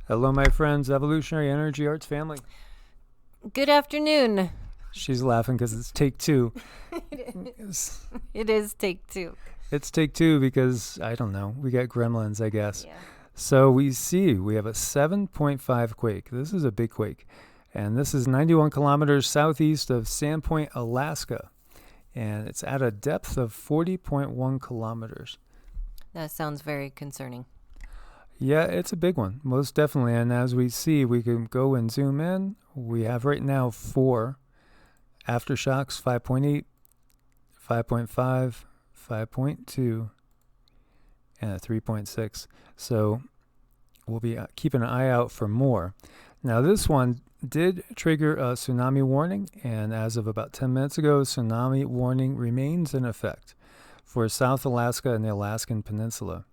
Hello, my friends, Evolutionary Energy Arts family. Good afternoon. She's laughing because it's take two. It is take two. It's take two because, I don't know, we got gremlins, I guess. Yeah. So we have a 7.5 quake. This is a big quake. And this is 91 kilometers southeast of Sandpoint, Alaska. And it's at a depth of 40.1 kilometers. That sounds very concerning. Yeah, it's a big one, most definitely. And as we see, we can go and zoom in. We have right now 4 aftershocks: 5.8, 5.5, 5.2, and a 3.6. So we'll be keeping an eye out for more. Now, this one did trigger a tsunami warning, and as of about 10 minutes ago, tsunami warning remains in effect for South Alaska and the Alaskan Peninsula.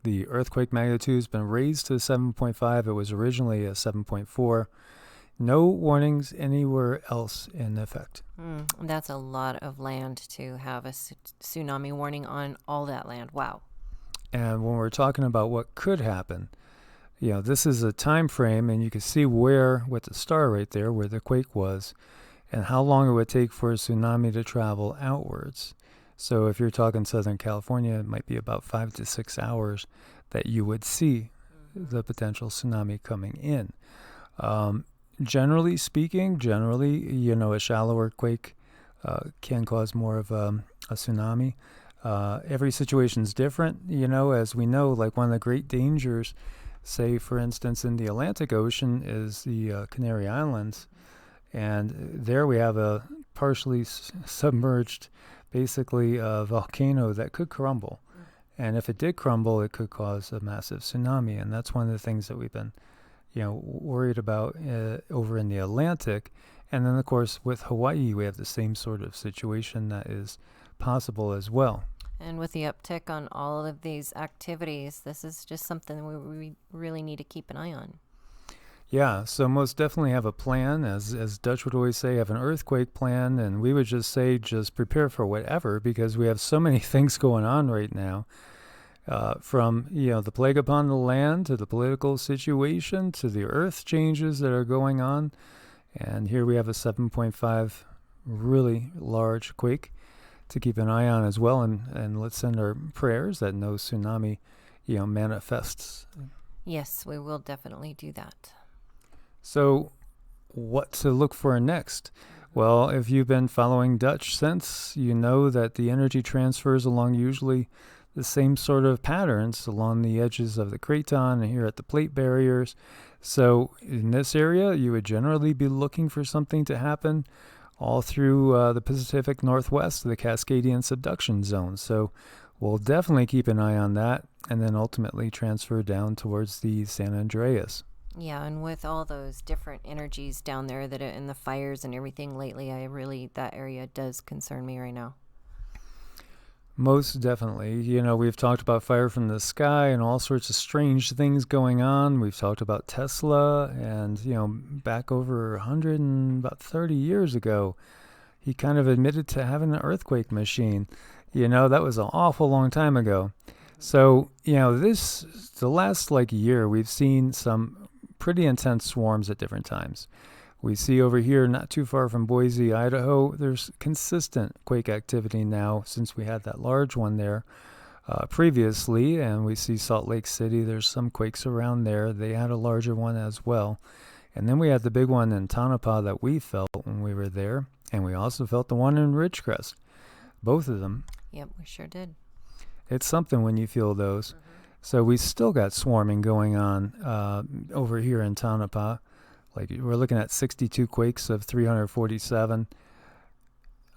The earthquake magnitude has been raised to 7.5. It was originally a 7.4. No warnings anywhere else in effect. That's a lot of land to have a tsunami warning on all that land. Wow. And when we're talking about what could happen, this is a time frame, and you can see with the star right there, where the quake was, and how long it would take for a tsunami to travel outwards. So if you're talking Southern California, it might be about 5 to 6 hours that you would see the potential tsunami coming in. Generally speaking, a shallower quake can cause more of a tsunami. Every situation is different, as we know. Like, one of the great dangers, say, for instance, in the Atlantic Ocean, is the Canary Islands. And there we have a partially submerged, basically, a volcano that could crumble. And if it did crumble, it could cause a massive tsunami. And that's one of the things that we've been worried about over in the Atlantic. And then, of course, with Hawaii, we have the same sort of situation that is possible as well. And with the uptick on all of these activities, this is just something we really need to keep an eye on. Yeah, so most definitely have a plan. As Dutch would always say, have an earthquake plan. And we would just say, just prepare for whatever, because we have so many things going on right now. From the plague upon the land, to the political situation, to the earth changes that are going on. And here we have a 7.5 really large quake to keep an eye on as well. And let's send our prayers that no tsunami manifests. Yes, we will definitely do that. So what to look for next? Well, if you've been following Dutch since, you know that the energy transfers along usually the same sort of patterns along the edges of the craton and here at the plate barriers. So in this area, you would generally be looking for something to happen all through the Pacific Northwest, the Cascadian subduction zone. So we'll definitely keep an eye on that, and then ultimately transfer down towards the San Andreas. Yeah, and with all those different energies down there that are in the fires and everything lately, that area does concern me right now. Most definitely. We've talked about fire from the sky and all sorts of strange things going on. We've talked about Tesla, and, back over 130 years ago, he kind of admitted to having an earthquake machine. That was an awful long time ago. So, the last year, we've seen some pretty intense swarms at different times. We see over here, not too far from Boise, Idaho, there's consistent quake activity now since we had that large one there previously. And we see Salt Lake City, there's some quakes around there. They had a larger one as well. And then we had the big one in Tonopah that we felt when we were there. And we also felt the one in Ridgecrest. Both of them. Yep, we sure did. It's something when you feel those. Mm-hmm. So we still got swarming going on over here in Tonopah. We're looking at 62 quakes of 347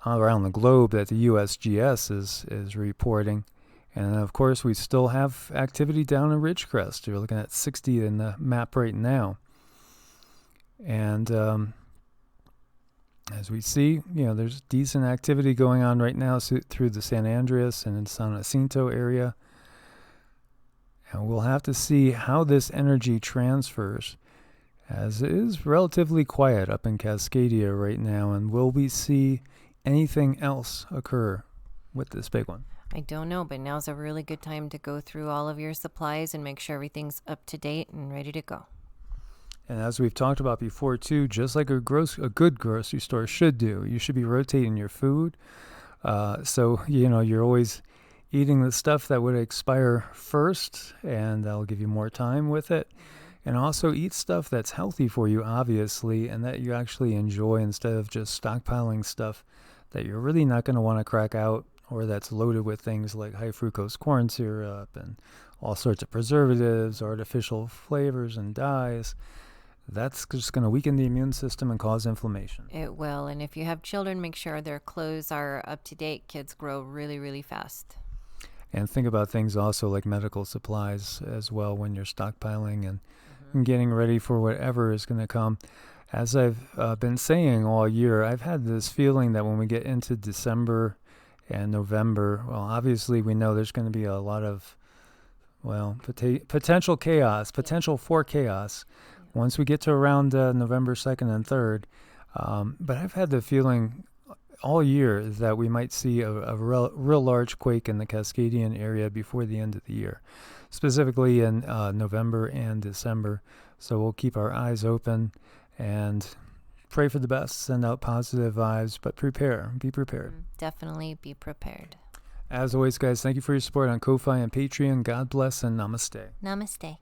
around the globe that the USGS is reporting. And of course, we still have activity down in Ridgecrest. You're looking at 60 in the map right now. And as we see, there's decent activity going on right now through the San Andreas and San Jacinto area. And we'll have to see how this energy transfers, as it is relatively quiet up in Cascadia right now. And will we see anything else occur with this big one? I don't know, but now's a really good time to go through all of your supplies and make sure everything's up to date and ready to go. And as we've talked about before too, just like a good grocery store should do, you should be rotating your food. So you're always eating the stuff that would expire first, and that'll give you more time with it. And also eat stuff that's healthy for you, obviously, and that you actually enjoy, instead of just stockpiling stuff that you're really not going to want to crack out, or that's loaded with things like high fructose corn syrup and all sorts of preservatives, artificial flavors and dyes. That's just going to weaken the immune system and cause inflammation. It will. And if you have children, make sure their clothes are up to date. Kids grow really, really fast. And think about things also like medical supplies as well when you're stockpiling and getting ready for whatever is going to come. As I've been saying all year, I've had this feeling that when we get into December and November, well, obviously we know there's going to be a lot of, potential for chaos once we get to around November 2nd and 3rd. But I've had the feeling all year that we might see a real large quake in the Cascadian area before the end of the year, specifically in November and December. So we'll keep our eyes open and pray for the best, send out positive vibes, but be prepared. Definitely be prepared. As always, guys, thank you for your support on Ko-Fi and Patreon. God bless and namaste. Namaste.